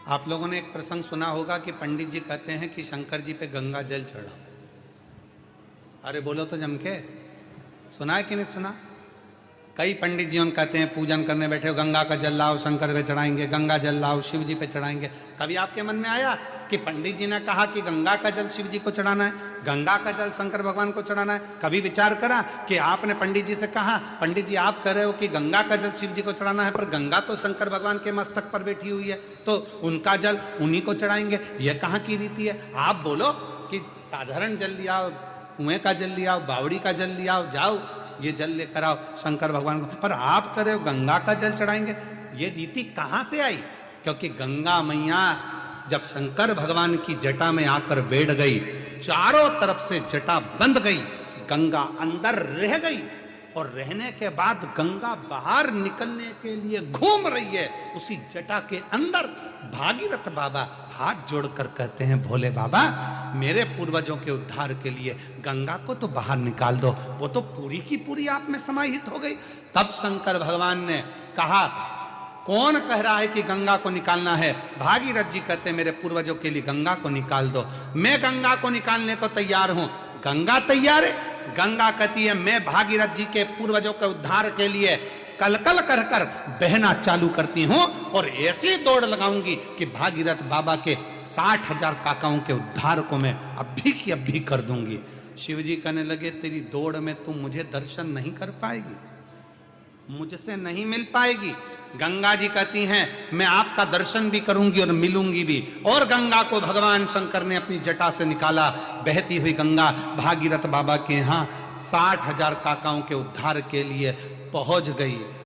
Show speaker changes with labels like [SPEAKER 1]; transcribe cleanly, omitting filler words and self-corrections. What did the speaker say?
[SPEAKER 1] आप लोगों ने एक प्रसंग सुना होगा कि पंडित जी कहते हैं कि शंकर जी पे गंगा जल चढ़ाओ। अरे बोलो तो जम के, सुना है कि नहीं सुना? कई पंडित जी उन कहते हैं पूजन करने बैठे हो, गंगा का जल लाओ शंकर पे चढ़ाएंगे, गंगा जल लाओ शिव जी पे चढ़ाएंगे। कभी आपके मन में आया कि पंडित जी ने कहा कि गंगा का जल शिव जी को चढ़ाना है, गंगा का जल शंकर भगवान को चढ़ाना है? कभी विचार करा कि आपने पंडित जी से कहा, पंडित जी आप कह रहे हो कि गंगा का जल शिव जी को चढ़ाना है, पर गंगा तो शंकर भगवान के मस्तक पर बैठी हुई है, तो उनका जल उन्हीं को चढ़ाएंगे, यह कहाँ की रीति है? आप बोलो कि साधारण जल लिया, कुएं का जल लिया, बावड़ी का जल लिया, जाओ ये जल लेकर आओ शंकर भगवान को, पर आप कह रहे हो गंगा का जल चढ़ाएंगे। ये रीति कहां से आई? क्योंकि गंगा मैया जब शंकर भगवान की जटा में आकर बैठ गई, चारों तरफ से जटा बंद गई, गंगा अंदर रह गई, और रहने के बाद गंगा बाहर निकलने के लिए घूम रही है उसी जटा के अंदर। भागीरथ बाबा हाथ जोड़कर कहते हैं, भोले बाबा मेरे पूर्वजों के उद्धार के लिए गंगा को तो बाहर निकाल दो, वो तो पूरी की पूरी आप में समाहित हो गई। तब शंकर भगवान ने कहा, कौन कह रहा है कि गंगा को निकालना है? भागीरथ जी कहते हैं, मेरे पूर्वजों के लिए गंगा को निकाल दो, मैं गंगा को निकालने को तैयार हूं। गंगा तैयार है? गंगा कहती है, मैं भागीरथ जी के पूर्वजों के उद्धार के लिए कलकल कर कर बहना चालू करती हूं, और ऐसी दौड़ लगाऊंगी कि भागीरथ बाबा के 60,000 काकाओं के उद्धार को मैं अभी की अभी कर दूंगी। शिव जी कहने लगे, तेरी दौड़ में तुम मुझे दर्शन नहीं कर पाएगी, मुझसे नहीं मिल पाएगी। गंगा जी कहती हैं, मैं आपका दर्शन भी करूंगी और मिलूंगी भी। और गंगा को भगवान शंकर ने अपनी जटा से निकाला। बहती हुई गंगा भागीरथ बाबा के यहाँ 60,000 काकाओं के उद्धार के लिए पहुंच गई।